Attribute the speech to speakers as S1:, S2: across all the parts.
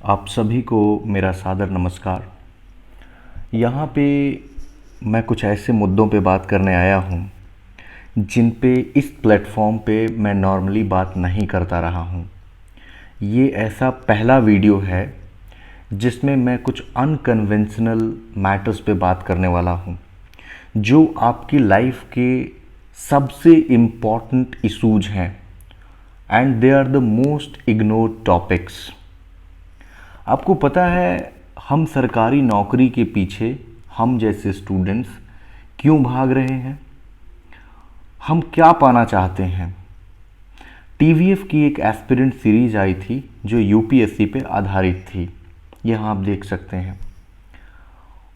S1: आप सभी को मेरा सादर नमस्कार। यहाँ पे मैं कुछ ऐसे मुद्दों पे बात करने आया हूँ जिन पे इस प्लेटफॉर्म पे मैं नॉर्मली बात नहीं करता रहा हूँ। ये ऐसा पहला वीडियो है जिसमें मैं कुछ अनकन्वेंशनल मैटर्स पे बात करने वाला हूँ जो आपकी लाइफ के सबसे इम्पॉर्टेंट इशूज हैं and they are the most ignored topics. आपको पता है हम सरकारी नौकरी के पीछे हम जैसे स्टूडेंट्स क्यों भाग रहे हैं, हम क्या पाना चाहते हैं। टीवीएफ की एक एस्पिरेंट सीरीज आई थी जो यूपीएससी पे आधारित थी, यहाँ आप देख सकते हैं।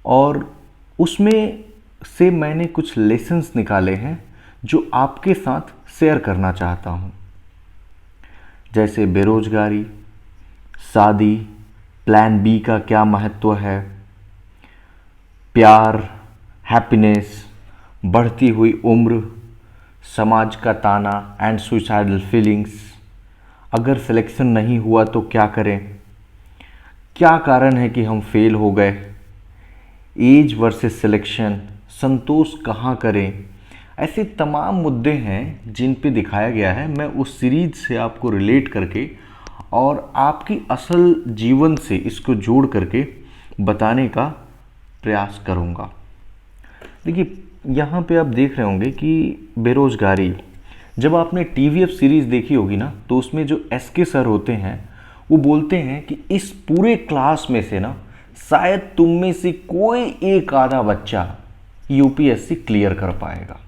S1: और उसमें से मैंने कुछ लेसन्स निकाले हैं जो आपके साथ शेयर करना चाहता हूँ, जैसे बेरोजगारी, शादी, प्लान बी का क्या महत्व है, प्यार, हैप्पीनेस, बढ़ती हुई उम्र, समाज का ताना एंड सुसाइडल फीलिंग्स, अगर सिलेक्शन नहीं हुआ तो क्या करें, क्या कारण है कि हम फेल हो गए, एज वर्सेस सिलेक्शन, संतोष कहाँ करें। ऐसे तमाम मुद्दे हैं जिन पे दिखाया गया है। मैं उस सीरीज से आपको रिलेट करके और आपकी असल जीवन से इसको जोड़ करके बताने का प्रयास करूँगा। देखिए, यहाँ पे आप देख रहे होंगे कि बेरोजगारी, जब आपने टीवीएफ सीरीज़ देखी होगी ना, तो उसमें जो एसके सर होते हैं वो बोलते हैं कि इस पूरे क्लास में से ना शायद तुम में से कोई एक आधा बच्चा यूपीएससी क्लियर कर पाएगा,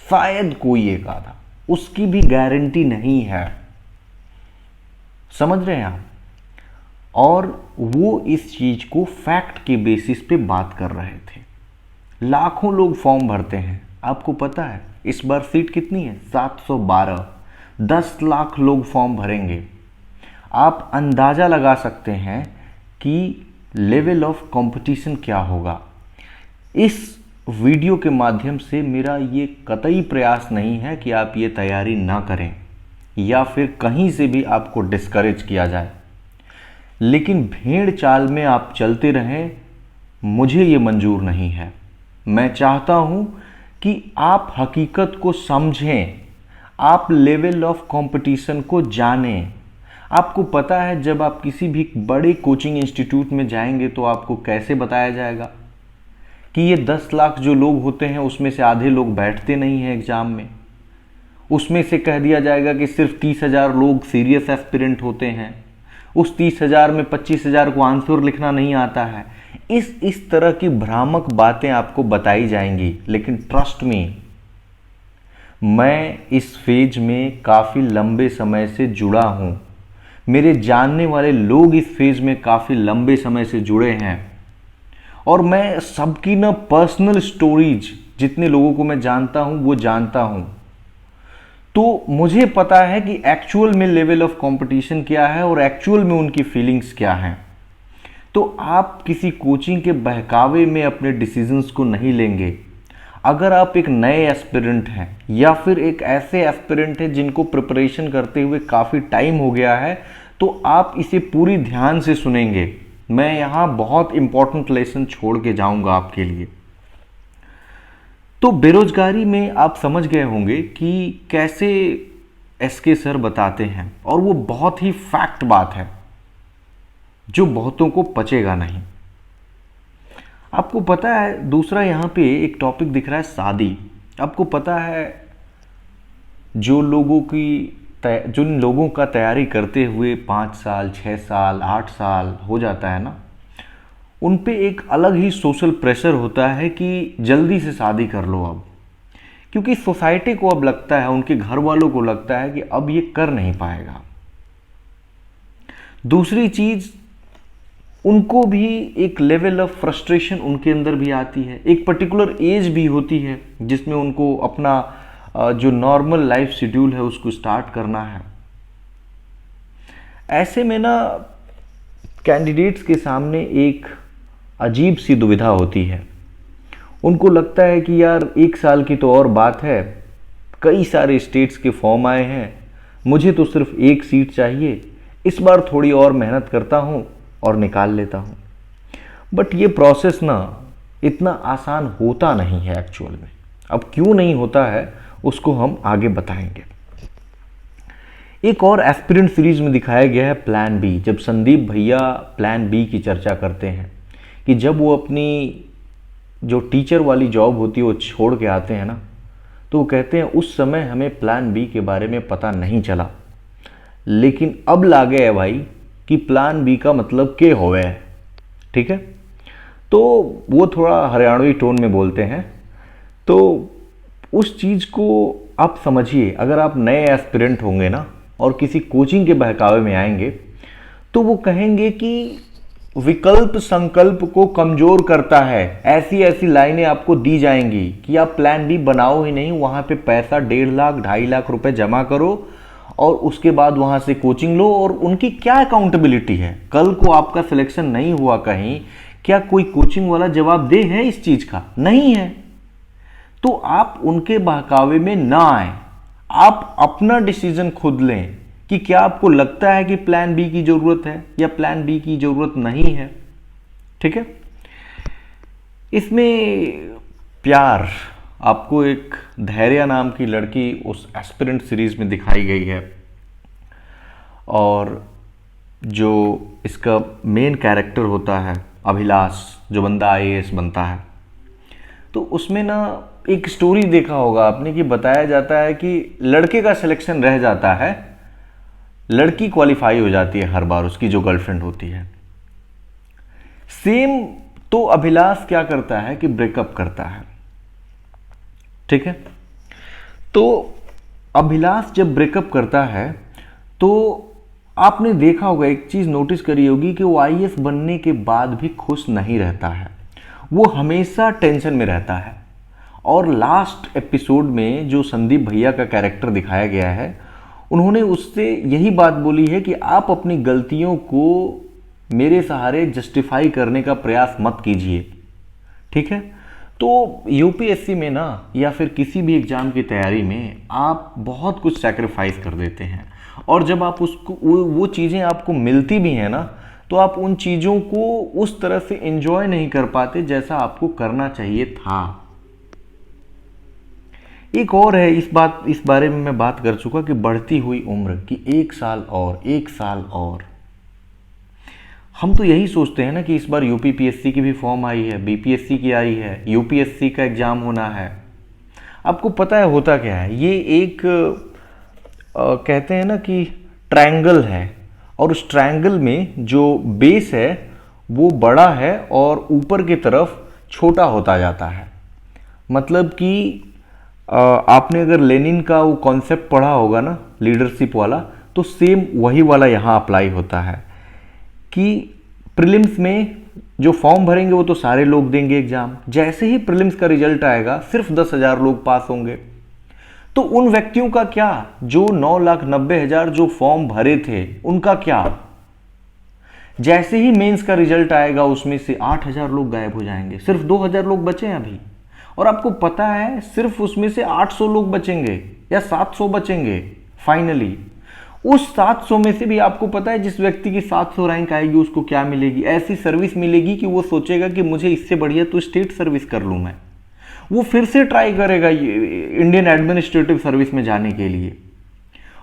S1: शायद कोई एक आधा, उसकी भी गारंटी नहीं है। समझ रहे हैं आप? और वो इस चीज को फैक्ट के बेसिस पे बात कर रहे थे। लाखों लोग फॉर्म भरते हैं, आपको पता है इस बार सीट कितनी है? 712। 10 लाख लोग फॉर्म भरेंगे। आप अंदाजा लगा सकते हैं कि लेवल ऑफ कंपटीशन क्या होगा। इस वीडियो के माध्यम से मेरा ये कतई प्रयास नहीं है कि आप ये तैयारी ना करें या फिर कहीं से भी आपको डिस्करेज किया जाए, लेकिन भेड़ चाल में आप चलते रहें, मुझे ये मंजूर नहीं है। मैं चाहता हूं कि आप हकीकत को समझें, आप लेवल ऑफ कंपटीशन को जानें। आपको पता है जब आप किसी भी बड़े कोचिंग इंस्टीट्यूट में जाएंगे तो आपको कैसे बताया जाएगा कि ये 10 लाख जो लोग होते हैं उसमें से आधे लोग बैठते नहीं हैं एग्जाम में। उसमें से कह दिया जाएगा कि सिर्फ 30,000 लोग सीरियस एस्पिरेंट होते हैं, उस 30,000 में 25,000 को आंसर लिखना नहीं आता है। इस तरह की भ्रामक बातें आपको बताई जाएंगी। लेकिन ट्रस्ट मी, मैं इस फेज में काफ़ी लंबे समय से जुड़ा हूं, मेरे जानने वाले लोग इस फेज में काफ़ी लंबे समय से जुड़े हैं, और मैं सबकी ना पर्सनल स्टोरीज, जितने लोगों को मैं जानता हूं वो जानता हूं, तो मुझे पता है कि एक्चुअल में लेवल ऑफ कंपटीशन क्या है और एक्चुअल में उनकी फीलिंग्स क्या हैं। तो आप किसी कोचिंग के बहकावे में अपने डिसीजंस को नहीं लेंगे। अगर आप एक नए एस्पिरेंट हैं या फिर एक ऐसे एस्पिरेंट हैं जिनको प्रिपरेशन करते हुए काफ़ी टाइम हो गया है, तो आप इसे पूरी ध्यान से सुनेंगे। मैं यहाँ बहुत इंपॉर्टेंट लेसन छोड़ के जाऊँगा आपके लिए। तो बेरोजगारी में आप समझ गए होंगे कि कैसे एसके सर बताते हैं, और वो बहुत ही फैक्ट बात है जो बहुतों को पचेगा नहीं। आपको पता है दूसरा यहाँ पे एक टॉपिक दिख रहा है, शादी। आपको पता है जिन लोगों का तैयारी करते हुए 5 साल, 6 साल, 8 साल हो जाता है ना, उन पे एक अलग ही सोशल प्रेशर होता है कि जल्दी से शादी कर लो अब, क्योंकि सोसाइटी को अब लगता है, उनके घर वालों को लगता है कि अब ये कर नहीं पाएगा। दूसरी चीज, उनको भी एक लेवल ऑफ फ्रस्ट्रेशन उनके अंदर भी आती है। एक पर्टिकुलर एज भी होती है जिसमें उनको अपना जो नॉर्मल लाइफ शेड्यूल है उसको स्टार्ट करना है। ऐसे में ना कैंडिडेट्स के सामने एक अजीब सी दुविधा होती है। उनको लगता है कि यार 1 साल की तो और बात है, कई सारे स्टेट्स के फॉर्म आए हैं, मुझे तो सिर्फ एक सीट चाहिए, इस बार थोड़ी और मेहनत करता हूँ और निकाल लेता हूँ। बट ये प्रोसेस ना इतना आसान होता नहीं है एक्चुअल में। अब क्यों नहीं होता है उसको हम आगे बताएंगे। एक और एस्पिरेंट सीरीज में दिखाया गया है प्लान बी, जब संदीप भैया प्लान बी की चर्चा करते हैं कि जब वो अपनी जो टीचर वाली जॉब होती है वो छोड़ के आते हैं ना, तो वो कहते हैं उस समय हमें प्लान बी के बारे में पता नहीं चला, लेकिन अब लागे है भाई कि प्लान बी का मतलब के होवे है। ठीक है, तो वो थोड़ा हरियाणवी टोन में बोलते हैं। तो उस चीज़ को आप समझिए, अगर आप नए एस्पिरेंट होंगे ना और किसी कोचिंग के बहकावे में आएंगे तो वो कहेंगे कि विकल्प संकल्प को कमजोर करता है। ऐसी ऐसी लाइनें आपको दी जाएंगी कि आप प्लान बी बनाओ ही नहीं, वहां पे पैसा 1.5 लाख 2.5 लाख रुपए जमा करो और उसके बाद वहां से कोचिंग लो। और उनकी क्या अकाउंटेबिलिटी है? कल को आपका सिलेक्शन नहीं हुआ कहीं, क्या कोई कोचिंग वाला जवाबदेह है इस चीज का? नहीं है। तो आप उनके बहकावे में ना आए, आप अपना डिसीजन खुद लें कि क्या आपको लगता है कि प्लान बी की जरूरत है या प्लान बी की जरूरत नहीं है। ठीक है, इसमें प्यार आपको एक धैर्य नाम की लड़की उस एस्पिरेंट सीरीज में दिखाई गई है, और जो इसका मेन कैरेक्टर होता है अभिलाष, जो बंदा आईएएस बनता है, तो उसमें ना एक स्टोरी देखा होगा आपने कि बताया जाता है कि लड़के का सिलेक्शन रह जाता है, लड़की क्वालिफाई हो जाती है हर बार, उसकी जो गर्लफ्रेंड होती है। सेम तो अभिलाष क्या करता है कि ब्रेकअप करता है। ठीक है, तो अभिलाष जब ब्रेकअप करता है तो आपने देखा होगा, एक चीज नोटिस करी होगी कि वो आईएएस बनने के बाद भी खुश नहीं रहता है, वो हमेशा टेंशन में रहता है। और लास्ट एपिसोड में जो संदीप भैया का कैरेक्टर दिखाया गया है, उन्होंने उससे यही बात बोली है कि आप अपनी गलतियों को मेरे सहारे जस्टिफाई करने का प्रयास मत कीजिए। ठीक है, तो यूपीएससी में ना या फिर किसी भी एग्जाम की तैयारी में आप बहुत कुछ सैक्रिफाइस कर देते हैं, और जब आप उसको वो चीज़ें आपको मिलती भी हैं ना, तो आप उन चीज़ों को उस तरह से एंजॉय नहीं कर पाते जैसा आपको करना चाहिए था। एक और है, इस बारे में मैं बात कर चुका कि बढ़ती हुई उम्र की 1 साल और 1 साल और। हम तो यही सोचते हैं ना कि इस बार यूपीपीएससी की भी फॉर्म आई है, बीपीएससी की आई है, यूपीएससी का एग्जाम होना है। आपको पता है होता क्या है? ये एक कहते हैं ना कि ट्रायंगल है, और उस ट्रायंगल में जो बेस है वो बड़ा है और ऊपर की तरफ छोटा होता जाता है। मतलब कि आपने अगर लेनिन का वो कॉन्सेप्ट पढ़ा होगा ना, लीडरशिप वाला, तो सेम वही वाला यहाँ अप्लाई होता है कि प्रीलिम्स में जो फॉर्म भरेंगे वो तो सारे लोग देंगे एग्जाम, जैसे ही प्रीलिम्स का रिजल्ट आएगा सिर्फ 10,000 लोग पास होंगे। तो उन व्यक्तियों का क्या जो 9,90,000 जो फॉर्म भरे थे, उनका क्या? जैसे ही मेंस का रिजल्ट आएगा उसमें से 8,000 लोग गायब हो जाएंगे, सिर्फ 2,000 लोग बचे हैं अभी। और आपको पता है सिर्फ उसमें से 800 लोग बचेंगे या 700 बचेंगे फाइनली। उस 700 में से भी आपको पता है जिस व्यक्ति की 700 रैंक आएगी उसको क्या मिलेगी? ऐसी सर्विस मिलेगी कि वो सोचेगा कि मुझे इससे बढ़िया तो स्टेट सर्विस कर लूं मैं। वो फिर से ट्राई करेगा इंडियन एडमिनिस्ट्रेटिव सर्विस में जाने के लिए,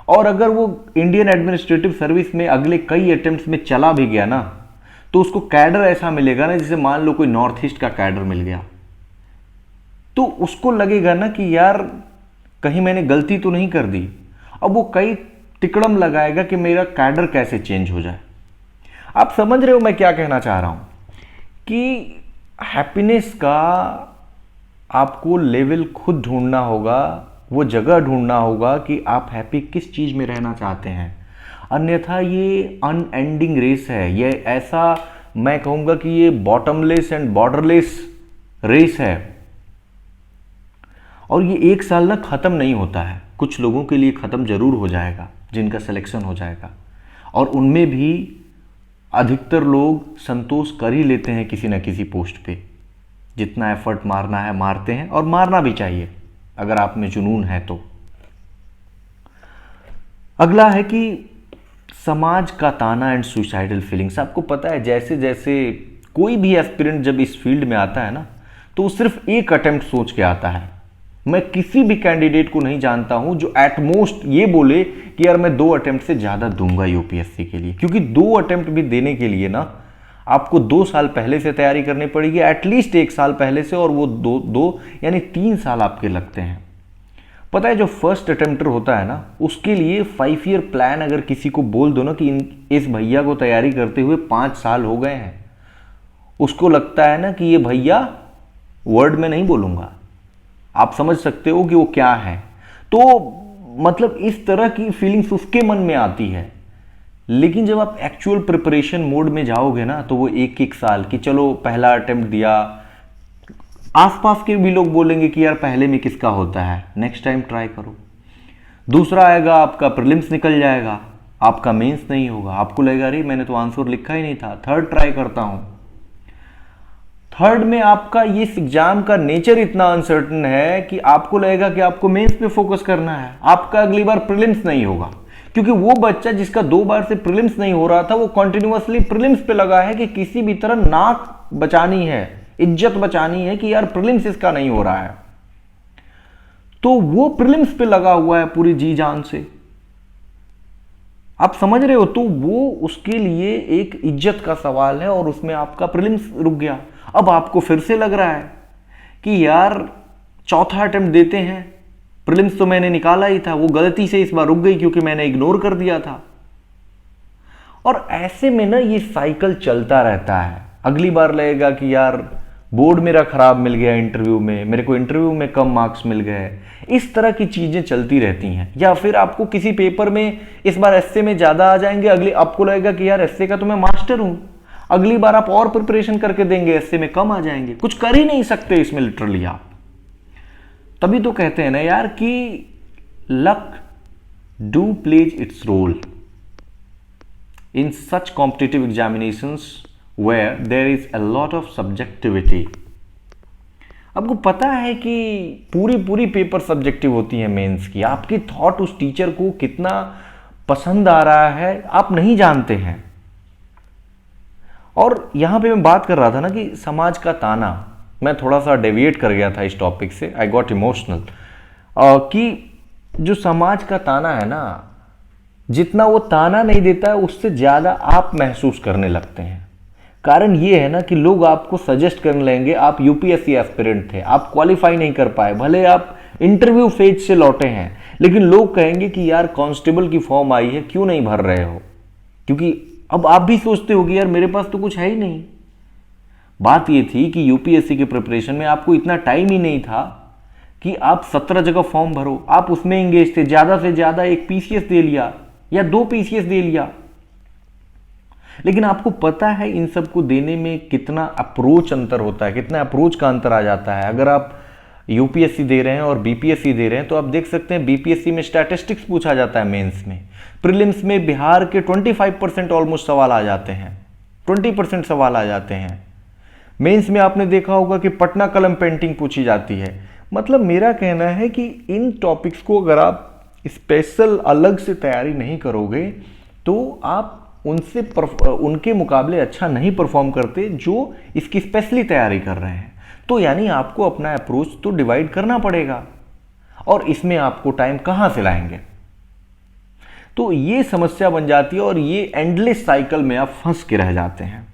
S1: और अगर वो इंडियन एडमिनिस्ट्रेटिव सर्विस में अगले कई अटेम्प्ट्स में चला भी गया ना, तो उसको कैडर ऐसा मिलेगा ना, जैसे मान लो कोई नॉर्थ ईस्ट का कैडर मिल गया, तो उसको लगेगा ना कि यार कहीं मैंने गलती तो नहीं कर दी। अब वो कई तिकड़म लगाएगा कि मेरा कैडर कैसे चेंज हो जाए। आप समझ रहे हो मैं क्या कहना चाह रहा हूं? कि हैप्पीनेस का आपको लेवल खुद ढूंढना होगा, वो जगह ढूंढना होगा कि आप हैप्पी किस चीज में रहना चाहते हैं। अन्यथा ये अनएंडिंग रेस है, ये ऐसा मैं कहूंगा कि ये बॉटमलेस एंड बॉर्डरलेस रेस है। और ये 1 साल ना खत्म नहीं होता है, कुछ लोगों के लिए खत्म जरूर हो जाएगा जिनका सिलेक्शन हो जाएगा, और उनमें भी अधिकतर लोग संतोष कर ही लेते हैं किसी न किसी पोस्ट पे। जितना एफर्ट मारना है मारते हैं, और मारना भी चाहिए अगर आप में जुनून है तो। अगला है कि समाज का ताना एंड सुसाइडल फीलिंग्स। आपको पता है जैसे जैसे कोई भी एस्पिरेंट जब इस फील्ड में आता है ना, तो वो सिर्फ एक अटेम्प्ट सोच के आता है। मैं किसी भी कैंडिडेट को नहीं जानता हूं जो एटमोस्ट ये बोले कि यार मैं 2 अटेम्प्ट से ज़्यादा दूंगा यूपीएससी के लिए, क्योंकि 2 अटेम्प्ट भी देने के लिए ना आपको 2 साल पहले से तैयारी करनी पड़ेगी, एटलीस्ट 1 साल पहले से, और वो दो यानी 3 साल आपके लगते हैं। पता है जो फर्स्ट अटेम्प्टर होता है ना, उसके लिए 5 ईयर प्लान अगर किसी को बोल दो ना कि इस भैया को तैयारी करते हुए 5 साल हो गए हैं, उसको लगता है ना कि ये भैया, वर्ड में नहीं बोलूंगा, आप समझ सकते हो कि वो क्या है। तो मतलब इस तरह की फीलिंग्स उसके मन में आती है। लेकिन जब आप एक्चुअल प्रिपरेशन मोड में जाओगे ना, तो वो 1-1 साल कि चलो पहला अटेम्प्ट दिया, आसपास के भी लोग बोलेंगे कि यार पहले में किसका होता है, नेक्स्ट टाइम ट्राई करो। दूसरा आएगा, आपका प्रीलिम्स निकल जाएगा, आपका मेंस नहीं होगा, आपको लगेगा अरे मैंने तो आंसर लिखा ही नहीं था, थर्ड ट्राई करता हूं। थर्ड में आपका ये एग्जाम का नेचर इतना अनसर्टन है कि आपको लगेगा कि आपको मेंस पे फोकस करना है, आपका अगली बार प्रीलिम्स नहीं होगा। क्योंकि वो बच्चा जिसका 2 बार से प्रीलिम्स नहीं हो रहा था, वो कंटिन्यूअसली प्रीलिम्स पे लगा है कि किसी भी तरह नाक बचानी है, इज्जत बचानी है कि यार प्रीलिम्स इसका नहीं हो रहा है। तो वो प्रीलिम्स पे लगा हुआ है पूरी जी जान से, आप समझ रहे हो। तो वो उसके लिए एक इज्जत का सवाल है, और उसमें आपका प्रीलिम्स रुक गया। अब आपको फिर से लग रहा है कि यार चौथा अटेम्प्ट देते हैं, प्रीलिम्स तो मैंने निकाला ही था, वो गलती से इस बार रुक गई क्योंकि मैंने इग्नोर कर दिया था। और ऐसे में ना ये साइकिल चलता रहता है। अगली बार लगेगा कि यार बोर्ड मेरा खराब मिल गया इंटरव्यू में, मेरे को इंटरव्यू में कम मार्क्स मिल गए, इस तरह की चीजें चलती रहती हैं। या फिर आपको किसी पेपर में इस बार एसए में ज्यादा आ जाएंगे, अगले आपको लगेगा कि यार एसए का तो मैं मास्टर हूं, अगली बार आप और प्रिपरेशन करके देंगे, एसए में कम आ जाएंगे, कुछ कर ही नहीं सकते इसमें लिटरली आप। तभी तो कहते हैं ना यार कि luck do plays its role in such competitive examinations where there is a lot of subjectivity। आपको पता है कि पूरी पेपर सब्जेक्टिव होती है मेंस की। आपकी थॉट उस टीचर को कितना पसंद आ रहा है आप नहीं जानते हैं। और यहां पे मैं बात कर रहा था ना कि समाज का ताना, मैं थोड़ा सा डेविएट कर गया था इस टॉपिक से, आई गॉट इमोशनल, कि जो समाज का ताना है ना, जितना वो ताना नहीं देता है उससे ज्यादा आप महसूस करने लगते हैं। कारण ये है ना कि लोग आपको सजेस्ट करने लगेंगे, आप यूपीएससी एस्पिरेंट थे, आप क्वालिफाई नहीं कर पाए, भले आप इंटरव्यू फेज से लौटे हैं, लेकिन लोग कहेंगे कि यार कांस्टेबल की फॉर्म आई है, क्यों नहीं भर रहे हो। क्योंकि अब आप भी सोचते हो कि यार मेरे पास तो कुछ है ही नहीं। बात ये थी कि यूपीएससी के प्रिपरेशन में आपको इतना टाइम ही नहीं था कि आप 17 जगह फॉर्म भरो, आप उसमें एंगेज थे, ज्यादा से ज्यादा 1 पीसीएस दे लिया या 2 पीसीएस दे लिया। लेकिन आपको पता है इन सब को देने में कितना अप्रोच अंतर होता है, कितना अप्रोच का अंतर आ जाता है। अगर आप यूपीएससी दे रहे हैं और बीपीएससी दे रहे हैं, तो आप देख सकते हैं बीपीएससी में स्टैटिस्टिक्स पूछा जाता है मेंस में, प्रीलिम्स में बिहार के 25% ऑलमोस्ट सवाल आ जाते हैं, 20% सवाल आ जाते हैं। मेंस में आपने देखा होगा कि पटना कलम पेंटिंग पूछी जाती है। मतलब मेरा कहना है कि इन टॉपिक्स को अगर आप स्पेशल अलग से तैयारी नहीं करोगे तो आप उनके मुकाबले अच्छा नहीं परफॉर्म करते जो इसकी स्पेशली तैयारी कर रहे हैं। तो यानी आपको अपना अप्रोच तो डिवाइड करना पड़ेगा, और इसमें आपको टाइम कहां से लाएंगे। तो ये समस्या बन जाती है और ये एंडलेस साइकिल में आप फंस के रह जाते हैं।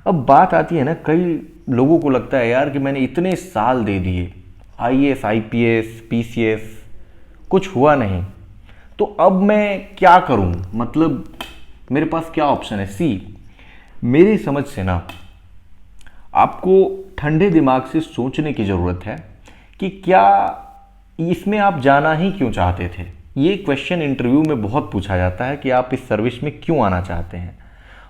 S1: अब बात आती है ना, कई लोगों को लगता है यार कि मैंने इतने साल दे दिए, आईएएस आईपीएस पीसीएस, कुछ हुआ नहीं, तो अब मैं क्या करूं, मतलब मेरे पास क्या ऑप्शन है। मेरी समझ से ना आपको ठंडे दिमाग से सोचने की ज़रूरत है कि क्या इसमें आप जाना ही क्यों चाहते थे। ये क्वेश्चन इंटरव्यू में बहुत पूछा जाता है कि आप इस सर्विस में क्यों आना चाहते हैं,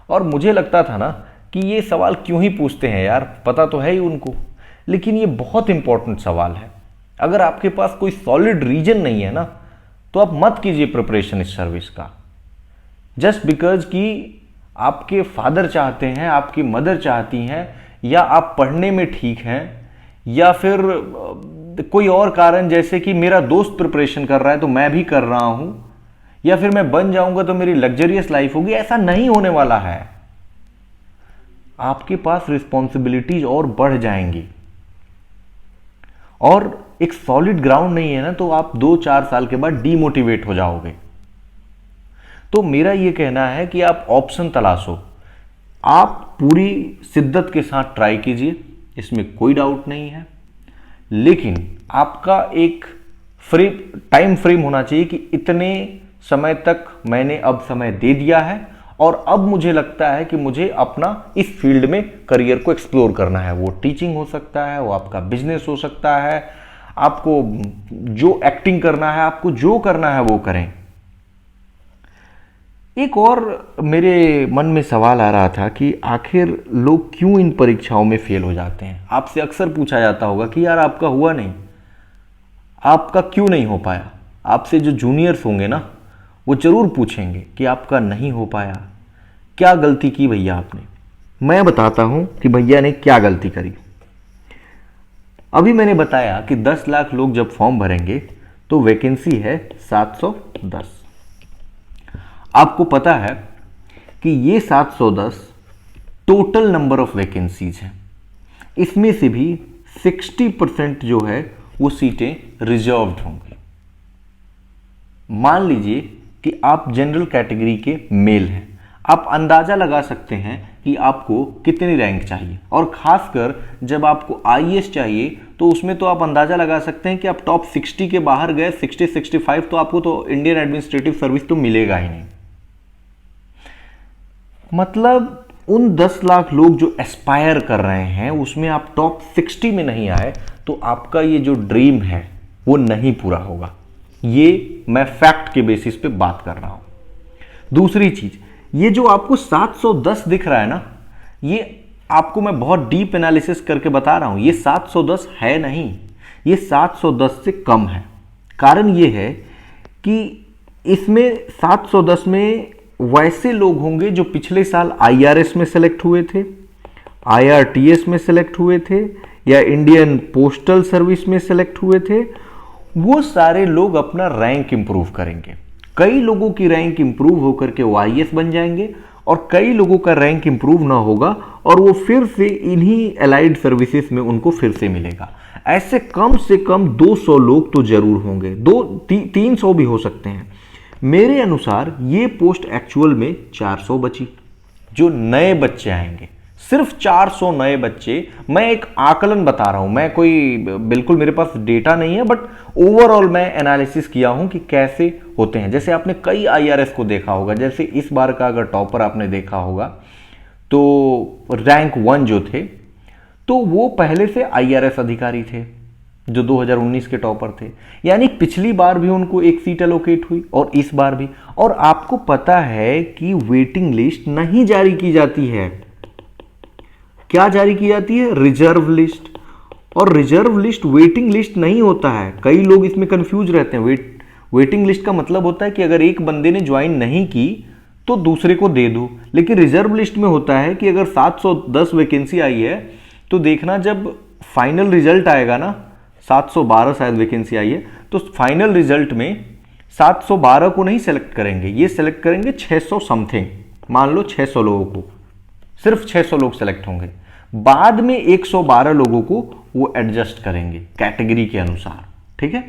S1: और मुझे लगता था ना कि ये सवाल क्यों ही पूछते हैं यार, पता तो है ही उनको, लेकिन ये बहुत इंपॉर्टेंट सवाल है। अगर आपके पास कोई सॉलिड रीजन नहीं है ना, तो आप मत कीजिए प्रिपरेशन इस सर्विस का, जस्ट बिकॉज कि आपके फादर चाहते हैं, आपकी मदर चाहती हैं, या आप पढ़ने में ठीक हैं, या फिर कोई और कारण जैसे कि मेरा दोस्त प्रिपरेशन कर रहा है तो मैं भी कर रहा हूं, या फिर मैं बन जाऊंगा तो मेरी लग्जरियस लाइफ होगी, ऐसा नहीं होने वाला है। आपके पास रिस्पॉन्सिबिलिटीज और बढ़ जाएंगी और एक सॉलिड ग्राउंड नहीं है ना, तो आप 2-4 साल के बाद डीमोटिवेट हो जाओगे। तो मेरा यह कहना है कि आप ऑप्शन तलाशो, आप पूरी शिद्दत के साथ ट्राई कीजिए, इसमें कोई डाउट नहीं है, लेकिन आपका एक टाइम फ्रेम होना चाहिए कि इतने समय तक मैंने अब समय दे दिया है और अब मुझे लगता है कि मुझे अपना इस फील्ड में करियर को एक्सप्लोर करना है। वो टीचिंग हो सकता है, वो आपका बिजनेस हो सकता है, आपको जो एक्टिंग करना है, आपको जो करना है वो करें। एक और मेरे मन में सवाल आ रहा था कि आखिर लोग क्यों इन परीक्षाओं में फेल हो जाते हैं। आपसे अक्सर पूछा जाता होगा कि यार आपका हुआ नहीं, आपका क्यों नहीं हो पाया। आपसे जो जूनियर्स होंगे ना, वो जरूर पूछेंगे कि आपका नहीं हो पाया, क्या गलती की भैया आपने। मैं बताता हूं कि भैया ने क्या गलती करी। अभी मैंने बताया कि 10 लाख लोग जब फॉर्म भरेंगे तो वैकेंसी है 710। आपको पता है कि ये 710 टोटल नंबर ऑफ वैकेंसीज हैं। इसमें से भी 60% जो है वो सीटें रिजर्व्ड होंगी। मान लीजिए कि आप जनरल कैटेगरी के मेल हैं, आप अंदाजा लगा सकते हैं कि आपको कितनी रैंक चाहिए, और खासकर जब आपको आईएएस चाहिए तो उसमें तो आप अंदाजा लगा सकते हैं कि आप टॉप 60 के बाहर गए, 60-65, तो आपको तो इंडियन एडमिनिस्ट्रेटिव सर्विस तो मिलेगा ही नहीं। मतलब उन 10 लाख लोग जो एस्पायर कर रहे हैं उसमें आप टॉप 60 में नहीं आए तो आपका ये जो ड्रीम है वो नहीं पूरा होगा। ये मैं फैक्ट के बेसिस पे बात कर रहा हूं। दूसरी चीज, ये जो आपको 710 दिख रहा है ना, ये आपको मैं बहुत डीप एनालिसिस करके बता रहा हूं, ये 710 है नहीं, ये 710 से कम है। कारण ये है कि इसमें 710 में वैसे लोग होंगे जो पिछले साल आईआरएस में सेलेक्ट हुए थे, आईआरटीएस में सेलेक्ट हुए थे, या इंडियन पोस्टल सर्विस में सेलेक्ट हुए थे। वो सारे लोग अपना रैंक इंप्रूव करेंगे। कई लोगों की रैंक इंप्रूव होकर के वो आईएएस बन जाएंगे और कई लोगों का रैंक इंप्रूव ना होगा और वो फिर से इन्हीं अलाइड सर्विसेज में उनको फिर से मिलेगा। ऐसे कम से कम 200 लोग तो जरूर होंगे, 300 भी हो सकते हैं। मेरे अनुसार ये पोस्ट एक्चुअल में 400 बची। जो नए बच्चे आएंगे, सिर्फ 400 नए बच्चे, मैं एक आकलन बता रहा हूं, मैं कोई बिल्कुल मेरे पास डेटा नहीं है, बट ओवरऑल मैं एनालिसिस किया हूं कि कैसे होते हैं। जैसे आपने कई आईआरएस को देखा होगा, जैसे इस बार का अगर टॉपर आपने देखा होगा तो रैंक 1 जो थे तो वो पहले से आईआरएस अधिकारी थे जो 2019 के टॉपर थे, यानी पिछली बार भी उनको एक सीट एलोकेट हुई और इस बार भी। और आपको पता है कि वेटिंग लिस्ट नहीं जारी की जाती है। क्या जारी की जाती है? Reserve list. और रिजर्व लिस्ट वेटिंग लिस्ट नहीं होता है। कई लोग इसमें कंफ्यूज रहते हैं। वेटिंग लिस्ट का मतलब होता है कि अगर एक बंदे ने ज्वाइन नहीं की तो दूसरे को दे दो, लेकिन रिजर्व लिस्ट में होता है कि अगर 710 वैकेंसी आई है तो देखना जब फाइनल रिजल्ट आएगा ना, 712 शायद वैकेंसी आई है, तो फाइनल रिजल्ट में 712 को नहीं सेलेक्ट करेंगे, ये सेलेक्ट करेंगे 600 समथिंग। मान लो 600 लोगों को, सिर्फ 600 लोग सेलेक्ट होंगे। बाद में 112 लोगों को वो एडजस्ट करेंगे कैटेगरी के अनुसार। ठीक है,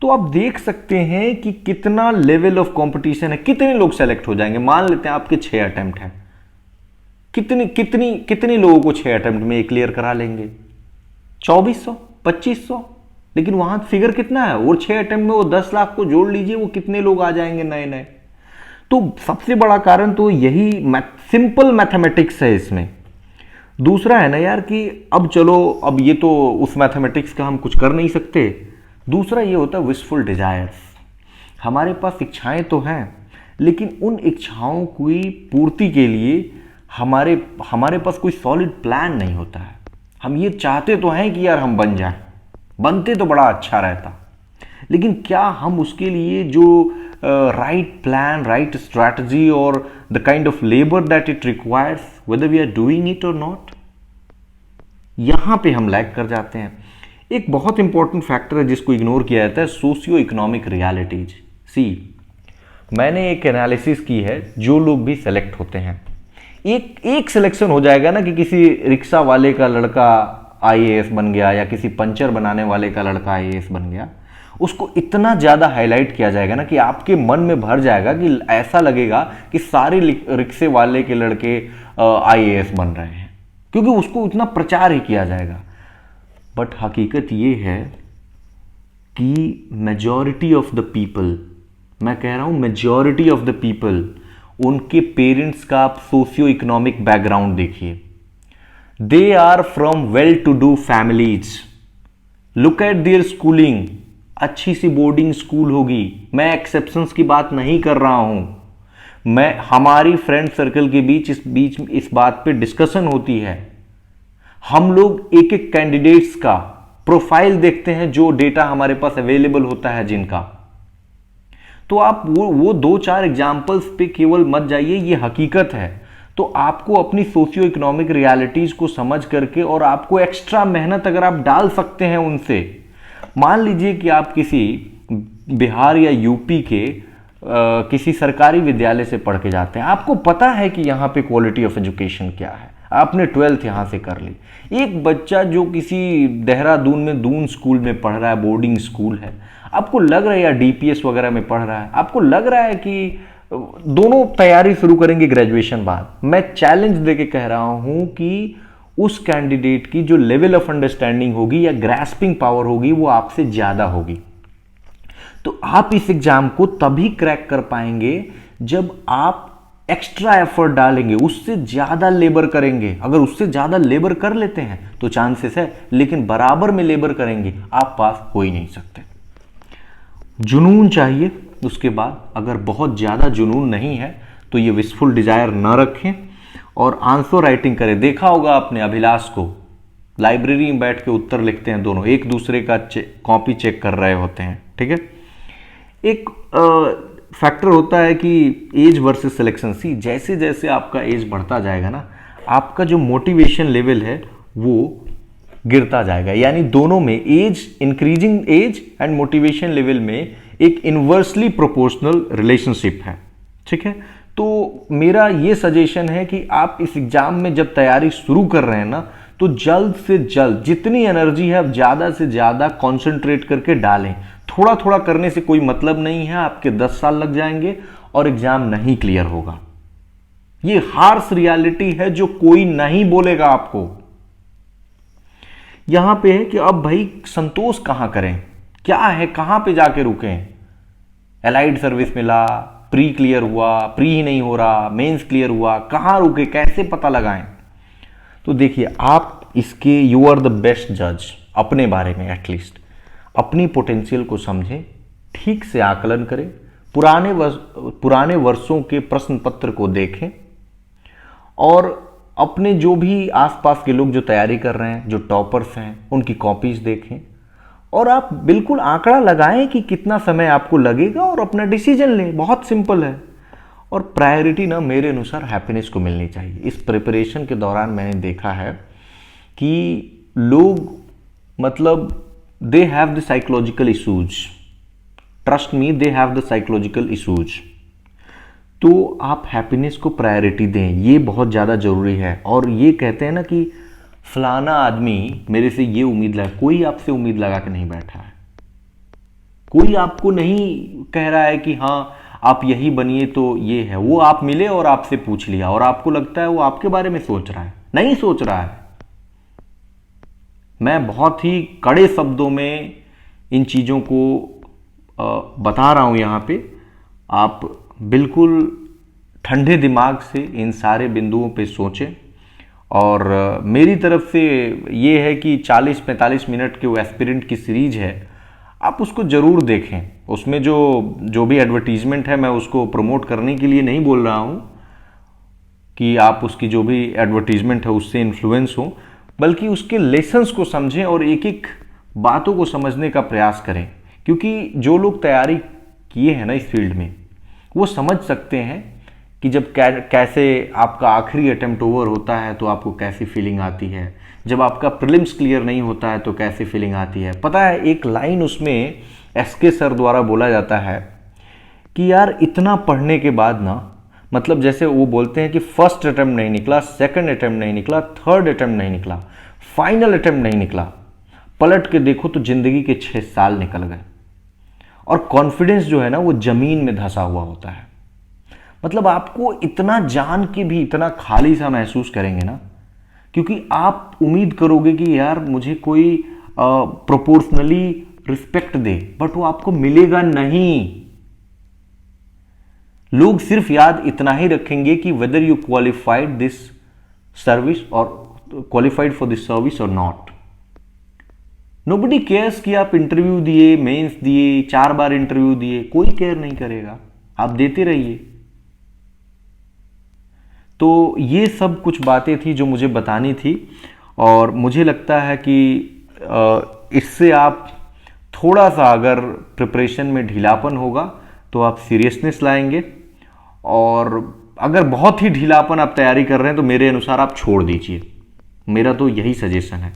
S1: तो आप देख सकते हैं कि कितना लेवल ऑफ कंपटीशन है, कितने लोग सेलेक्ट हो जाएंगे। मान लेते हैं आपके 6 अटेम्प्ट हैं, कितनी लोगों को 6 अटेम्प्ट में क्लियर करा लेंगे? 2400, 2500। लेकिन वहां फिगर कितना है? वो 6 अटेम्प्ट में वो 10 लाख को जोड़ लीजिए, वो कितने लोग आ जाएंगे नए नए। तो सबसे बड़ा कारण तो यही सिंपल मैथमेटिक्स है इसमें। दूसरा है ना यार कि अब चलो, अब ये तो उस मैथमेटिक्स का हम कुछ कर नहीं सकते। दूसरा ये होता है विशफुल डिजायर्स। हमारे पास इच्छाएं तो हैं, लेकिन उन इच्छाओं की पूर्ति के लिए हमारे पास कोई सॉलिड प्लान नहीं होता है। हम ये चाहते तो हैं कि यार हम बन जाएं, बनते तो बड़ा अच्छा रहता, लेकिन क्या हम उसके लिए जो राइट प्लान, राइट स्ट्रैटेजी और the kind of labour that it requires, whether we are doing it और नॉट, यहां पे हम लैग कर जाते हैं। एक बहुत इंपॉर्टेंट फैक्टर है जिसको इग्नोर किया जाता है, सोशियो इकोनॉमिक रियलिटीज। सी, मैंने एक एनालिसिस की है, जो लोग भी सेलेक्ट होते हैं, एक सिलेक्शन हो जाएगा ना कि किसी रिक्शा वाले का लड़का आईएएस बन गया या किसी पंचर बनाने वाले का लड़का आईएएस बन गया, उसको इतना ज़्यादा हाईलाइट किया जाएगा ना कि आपके मन में भर जाएगा कि ऐसा लगेगा कि सारे रिक्शे वाले के लड़के आईएएस बन रहे हैं, क्योंकि उसको इतना प्रचार ही किया जाएगा। बट हकीकत ये है कि मेजॉरिटी ऑफ द पीपल, मैं कह रहा हूं मेजॉरिटी ऑफ द पीपल, उनके पेरेंट्स का आप सोशियो इकोनॉमिक बैकग्राउंड देखिए। They are from well to do families. Look at their schooling, अच्छी सी बोर्डिंग स्कूल होगी। मैं एक्सेप्शंस की बात नहीं कर रहा हूं, मैं हमारी फ्रेंड सर्कल के बीच इस बात पे डिस्कशन होती है। हम लोग एक एक कैंडिडेट्स का प्रोफाइल देखते हैं, जो डेटा हमारे पास अवेलेबल होता है जिनका। तो आप वो 2-4 एग्जाम्पल्स पे केवल मत जाइए, ये हकीकत है। तो आपको अपनी सोशियो इकोनॉमिक रियलिटीज को समझ करके, और आपको एक्स्ट्रा मेहनत अगर आप डाल सकते हैं उनसे, मान लीजिए कि आप किसी बिहार या यूपी के किसी सरकारी विद्यालय से पढ़ के जाते हैं, आपको पता है कि यहाँ पे क्वालिटी ऑफ एजुकेशन क्या है, आपने 12th यहाँ से कर ली। एक बच्चा जो किसी देहरादून में दून स्कूल में पढ़ रहा है, बोर्डिंग स्कूल है, आपको लग रहा है, या डीपीएस वगैरह में पढ़ रहा है, आपको लग रहा है कि दोनों तैयारी शुरू करेंगे ग्रेजुएशन बाद। मैं चैलेंज देके कह रहा हूं कि उस कैंडिडेट की जो लेवल ऑफ अंडरस्टैंडिंग होगी या ग्रैस्पिंग पावर होगी, वो आपसे ज्यादा होगी। तो आप इस एग्जाम को तभी क्रैक कर पाएंगे जब आप एक्स्ट्रा एफर्ट डालेंगे, उससे ज्यादा लेबर करेंगे। अगर उससे ज्यादा लेबर कर लेते हैं तो चांसेस है, लेकिन बराबर में लेबर करेंगे आप पास हो ही नहीं सकते। जुनून चाहिए। उसके बाद अगर बहुत ज़्यादा जुनून नहीं है तो ये विशफुल डिजायर ना रखें और आंसर राइटिंग करें। देखा होगा आपने अभिलाष को, लाइब्रेरी में बैठ के उत्तर लिखते हैं, दोनों एक दूसरे का कॉपी चेक कर रहे होते हैं, ठीक है। एक फैक्टर होता है कि एज वर्सेस सिलेक्शन। सी जैसे जैसे आपका एज बढ़ता जाएगा ना, आपका जो मोटिवेशन लेवल है वो गिरता जाएगा। यानी दोनों में, age, increasing age and motivation level में एक इनवर्सली प्रोपोर्शनल रिलेशनशिप है, ठीक है। तो मेरा ये सजेशन है कि आप इस एग्जाम में जब तैयारी शुरू कर रहे हैं ना, तो जल्द से जल्द जितनी एनर्जी है आप ज़्यादा से ज़्यादा कॉन्सेंट्रेट करके डालें। थोड़ा थोड़ा करने से कोई मतलब नहीं है, आपके 10 साल लग जाएंगे और एग्जाम नहीं क्लियर होगा। ये हार्श रियलिटी है जो कोई नहीं बोलेगा आपको। यहां पे है कि अब भाई संतोष कहां करें, क्या है, कहां पे जाके रुकें। एलाइड सर्विस मिला, प्री क्लियर हुआ, प्री ही नहीं हो रहा, मेंस क्लियर हुआ, कहां रुके, कैसे पता लगाएं। तो देखिए, आप इसके यू आर द बेस्ट जज अपने बारे में। एटलीस्ट अपनी पोटेंशियल को समझें, ठीक से आकलन करें, पुराने वर्षों के प्रश्न पत्र को देखें और अपने जो भी आसपास के लोग जो तैयारी कर रहे हैं, जो टॉपर्स हैं, उनकी कॉपीज देखें और आप बिल्कुल आंकड़ा लगाएं कि कितना समय आपको लगेगा और अपना डिसीजन लें। बहुत सिंपल है। और प्रायोरिटी ना मेरे अनुसार हैप्पीनेस को मिलनी चाहिए। इस प्रिपरेशन के दौरान मैंने देखा है कि लोग मतलब they have the psychological issues, trust me, they have the psychological issues. तो आप हैप्पीनेस को प्रायोरिटी दें, ये बहुत ज़्यादा ज़रूरी है। और ये कहते हैं ना कि फलाना आदमी मेरे से ये उम्मीद लगा, कोई आपसे उम्मीद लगा के नहीं बैठा है। कोई आपको नहीं कह रहा है कि हाँ आप यही बनिए तो ये है। वो आप मिले और आपसे पूछ लिया और आपको लगता है वो आपके बारे में सोच रहा है, नहीं सोच रहा है। मैं बहुत ही कड़े शब्दों में इन चीज़ों को बता रहा हूं यहाँ पे। आप बिल्कुल ठंडे दिमाग से इन सारे बिंदुओं पे सोचें। और मेरी तरफ से ये है कि 40-45 मिनट के वो एस्पिरेंट की सीरीज है, आप उसको ज़रूर देखें। उसमें जो भी एडवर्टीजमेंट है, मैं उसको प्रमोट करने के लिए नहीं बोल रहा हूँ कि आप उसकी जो भी एडवर्टीजमेंट है उससे इन्फ्लुएंस हो, बल्कि उसके लेसन्स को समझें और एक एक बातों को समझने का प्रयास करें। क्योंकि जो लोग तैयारी किए हैं ना इस फील्ड में, वो समझ सकते हैं कि जब कैसे आपका आखिरी अटेम्प्ट ओवर होता है तो आपको कैसी फीलिंग आती है, जब आपका प्रीलिम्स क्लियर नहीं होता है तो कैसी फीलिंग आती है। पता है, एक लाइन उसमें एसके सर द्वारा बोला जाता है कि यार इतना पढ़ने के बाद ना, मतलब जैसे वो बोलते हैं कि फर्स्ट अटेम्प्ट नहीं निकला, सेकंड अटेम्प्ट नहीं निकला, थर्ड अटेम्प्ट नहीं निकला, फाइनल अटेम्प्ट नहीं निकला, पलट के देखो तो जिंदगी के 6 साल निकल गए। और कॉन्फिडेंस जो है ना वो जमीन में धंसा हुआ होता है। मतलब आपको इतना जान के भी इतना खाली सा महसूस करेंगे ना, क्योंकि आप उम्मीद करोगे कि यार मुझे कोई प्रोपोर्शनली रिस्पेक्ट दे, बट वो आपको मिलेगा नहीं। लोग सिर्फ याद इतना ही रखेंगे कि whether you qualified this service और क्वालिफाइड फॉर दिस सर्विस और नॉट। नोबडी केयर्स कि आप इंटरव्यू दिए, मेंस दिए, 4 बार इंटरव्यू दिए, कोई केयर नहीं करेगा, आप देते रहिए। तो ये सब कुछ बातें थी जो मुझे बतानी थी, और मुझे लगता है कि इससे आप थोड़ा सा अगर प्रिपरेशन में ढीलापन होगा तो आप सीरियसनेस लाएंगे, और अगर बहुत ही ढीलापन आप तैयारी कर रहे हैं तो मेरे अनुसार आप छोड़ दीजिए। मेरा तो यही सजेशन है।